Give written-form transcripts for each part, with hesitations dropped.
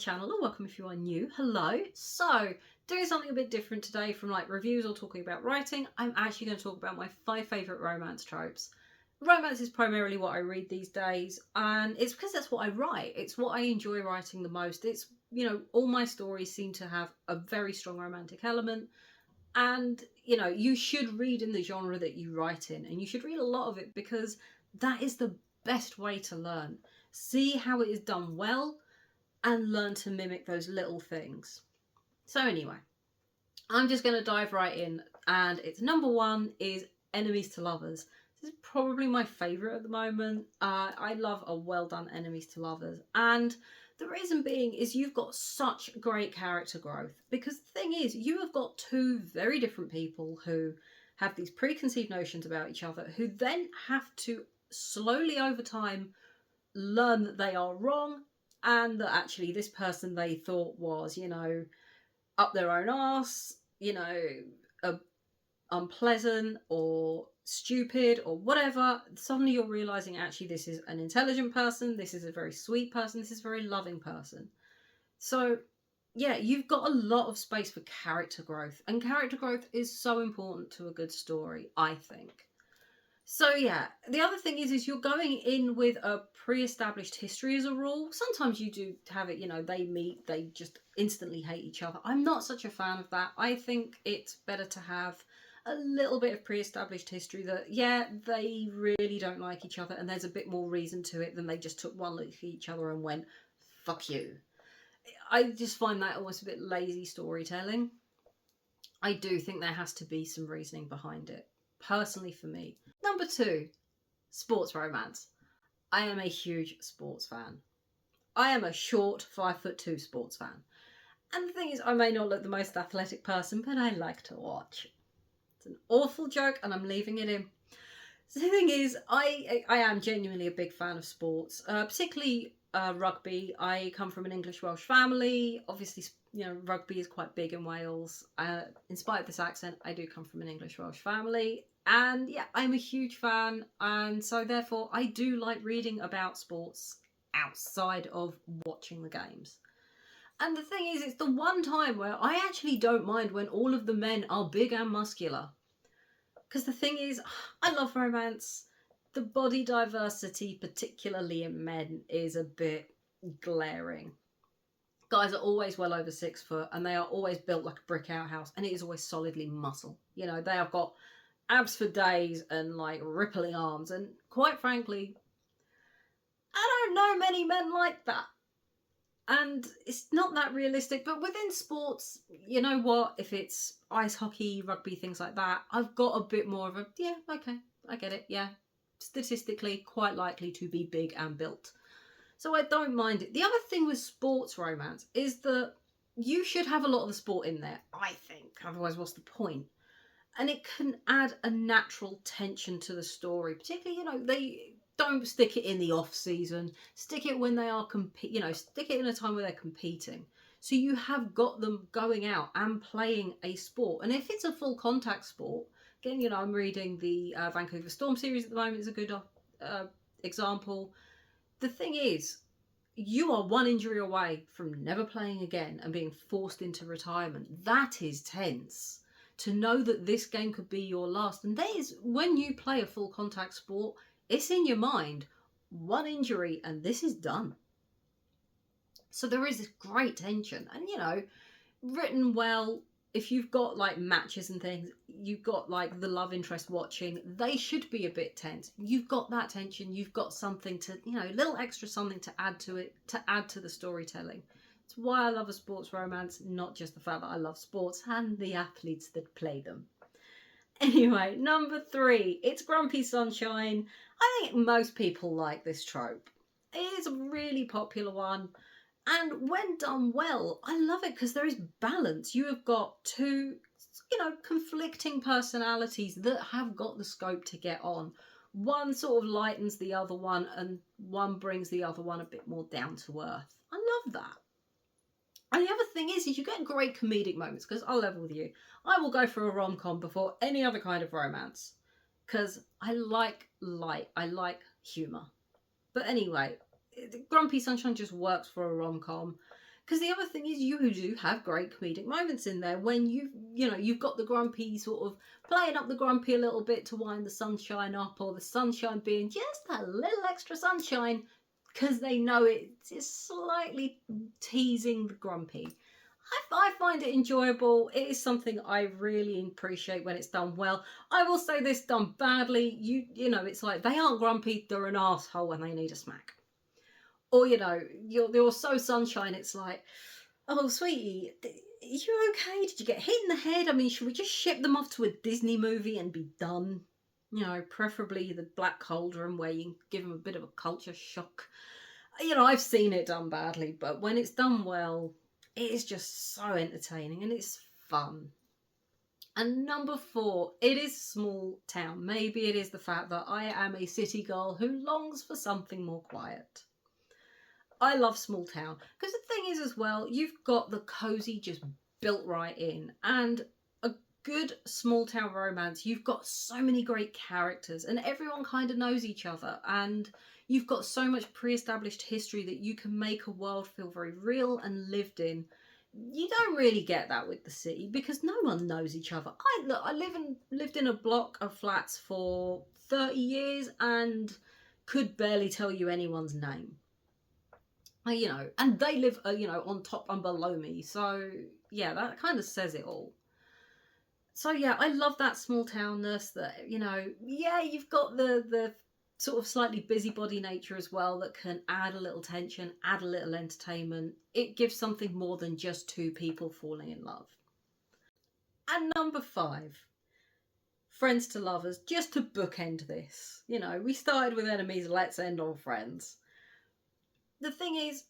channel, or welcome if you are new. Hello. So, doing something a bit different today from like reviews or talking about writing. I'm actually going to talk about my 5 favourite romance tropes. Romance is primarily what I read these days, and it's because that's what I write. It's what I enjoy writing the most. It's, you know, all my stories seem to have a very strong romantic element, and, you know, you should read in the genre that you write in, and you should read a lot of it because that is the best way to learn. See how it is done well and learn to mimic those little things. So anyway, I'm just going to dive right in, and its number 1 is Enemies to Lovers. This is probably my favourite at the moment. I love a well done Enemies to Lovers, and the reason being is you've got such great character growth, because the thing is, you have got 2 very different people who have these preconceived notions about each other, who then have to slowly over time learn that they are wrong, and that actually this person they thought was, you know, up their own arse, you know, unpleasant or stupid or whatever. Suddenly you're realizing actually this is an intelligent person, this is a very sweet person, this is a very loving person. So yeah, you've got a lot of space for character growth, and character growth is so important to a good story, I think. So yeah, the other thing is you're going in with a pre-established history as a rule. Sometimes you do have it, you know, they meet, they just instantly hate each other. I'm not such a fan of that. I think it's better to have a little bit of pre-established history that, yeah, they really don't like each other, and there's a bit more reason to it than they just took one look at each other and went, fuck you. I just find that almost a bit lazy storytelling. I do think there has to be some reasoning behind it, personally for me. Number 2, sports romance. I am a huge sports fan. I am a short 5'2" sports fan. And the thing is, I may not look the most athletic person, but I like to watch. It's an awful joke, and I'm leaving it in. So the thing is, I am genuinely a big fan of sports, particularly rugby. I come from an English-Welsh family. Obviously, you know, rugby is quite big in Wales. In spite of this accent, I do come from an English-Welsh family. And yeah, I'm a huge fan, and so therefore I do like reading about sports outside of watching the games. And the thing is, it's the one time where I actually don't mind when all of the men are big and muscular. Because the thing is, I love romance. The body diversity, particularly in men, is a bit glaring. Guys are always well over 6 foot, and they are always built like a brick outhouse, and it is always solidly muscle. You know, they have got abs for days and like rippling arms, and quite frankly, I don't know many men like that, and it's not that realistic. But within sports, you know what, if it's ice hockey, rugby, things like that, I've got a bit more of a, yeah, okay, I get it, yeah, statistically quite likely to be big and built, so I don't mind it. The other thing with sports romance is that you should have a lot of the sport in there, I think, otherwise what's the point? And it can add a natural tension to the story. Particularly, you know, they don't stick it in the off season. Stick it when they are stick it in a time where they're competing. So you have got them going out and playing a sport. And if it's a full contact sport, again, you know, I'm reading the Vancouver Storm series at the moment. Is a good example. The thing is, you are one injury away from never playing again and being forced into retirement. That is tense. To know that this game could be your last. And that is, when you play a full contact sport, it's in your mind. One injury and this is done. So there is this great tension. And, you know, written well, if you've got like matches and things, you've got like the love interest watching, they should be a bit tense. You've got that tension. You've got something to, you know, a little extra something to add to it, to add to the storytelling. It's why I love a sports romance, not just the fact that I love sports and the athletes that play them. Anyway, number 3, it's Grumpy Sunshine. I think most people like this trope. It is a really popular one, and when done well, I love it because there is balance. You have got 2, you know, conflicting personalities that have got the scope to get on. One sort of lightens the other one, and one brings the other one a bit more down to earth. I love that. And the other thing is you get great comedic moments, because I'll level with you, I will go for a rom-com before any other kind of romance, because I like light, I like humour. But anyway, Grumpy Sunshine just works for a rom-com, Because the other thing is, you do have great comedic moments in there when you've got the grumpy sort of playing up the grumpy a little bit to wind the sunshine up, or the sunshine being just a little extra sunshine because they know it's slightly teasing the grumpy. I find it enjoyable. It is something I really appreciate when it's done well. I will say this, done badly, it's like they aren't grumpy, they're an asshole when they need a smack. Or, you're so sunshine, it's like, oh, sweetie, you okay? Did you get hit in the head? I mean, should we just ship them off to a Disney movie and be done? Preferably the Black Cauldron, where you can give them a bit of a culture shock. I've seen it done badly, but when it's done well, it is just so entertaining and it's fun. And number 4, it is small town. Maybe it is the fact that I am a city girl who longs for something more quiet. I love small town because the thing is as well, you've got the cozy just built right in, and a good small town romance, you've got so many great characters and everyone kind of knows each other, and you've got so much pre-established history that you can make a world feel very real and lived in. You don't really get that with the city because no one knows each other. I lived in a block of flats for 30 years and could barely tell you anyone's name. And they live, on top and below me. So, yeah, that kind of says it all. So, yeah, I love that small townness that, you've got the sort of slightly busybody nature as well that can add a little tension, add a little entertainment. It gives something more than just 2 people falling in love. And number 5, friends to lovers, just to bookend this. We started with enemies, let's end on friends. The thing is,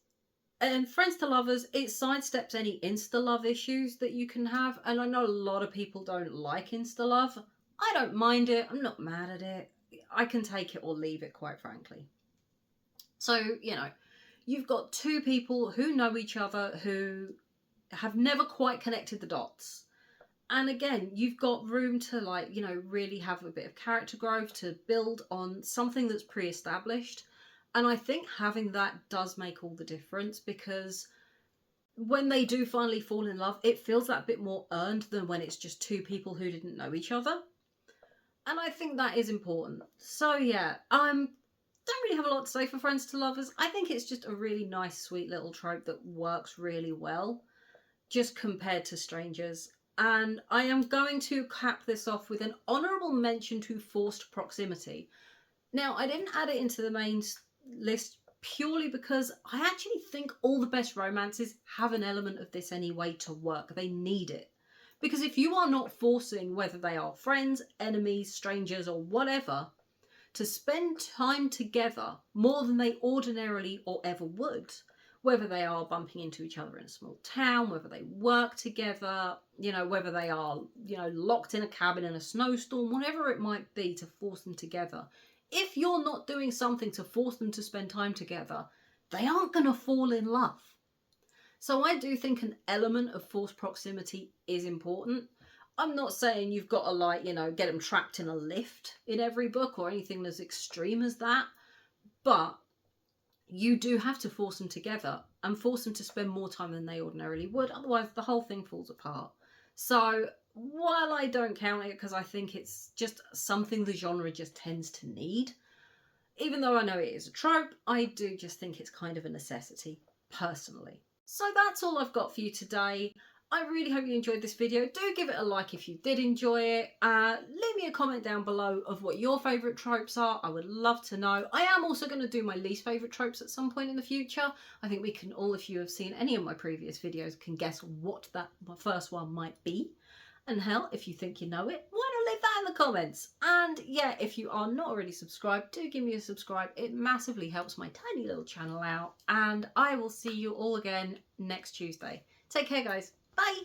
and friends to lovers, it sidesteps any insta-love issues that you can have. And I know a lot of people don't like insta-love. I don't mind it. I'm not mad at it. I can take it or leave it, quite frankly. So, you've got 2 people who know each other who have never quite connected the dots. And again, you've got room to really have a bit of character growth, to build on something that's pre-established. And I think having that does make all the difference, because when they do finally fall in love, it feels that bit more earned than when it's just 2 people who didn't know each other. And I think that is important. So yeah, don't really have a lot to say for friends to lovers. I think it's just a really nice, sweet little trope that works really well, just compared to strangers. And I am going to cap this off with an honourable mention to forced proximity. Now, I didn't add it into the main list purely because I actually think all the best romances have an element of this anyway to work. They need it. Because if you are not forcing, whether they are friends, enemies, strangers, or whatever, to spend time together more than they ordinarily or ever would, whether they are bumping into each other in a small town, whether they work together, whether they are, locked in a cabin in a snowstorm, whatever it might be, to force them together. If you're not doing something to force them to spend time together, they aren't going to fall in love. So I do think an element of forced proximity is important. I'm not saying you've got to get them trapped in a lift in every book or anything as extreme as that. But you do have to force them together and force them to spend more time than they ordinarily would. Otherwise, the whole thing falls apart. So while I don't count it because I think it's just something the genre just tends to need, even though I know it is a trope, I do just think it's kind of a necessity, personally. So that's all I've got for you today. I really hope you enjoyed this video. Do give it a like if you did enjoy it. Leave me a comment down below of what your favourite tropes are. I would love to know. I am also going to do my least favourite tropes at some point in the future. I think we can all, if you have seen any of my previous videos, can guess what my first one might be. And hell, if you think you know it, why not leave that in the comments? And yeah, if you are not already subscribed, do give me a subscribe. It massively helps my tiny little channel out. And I will see you all again next Tuesday. Take care, guys. Bye.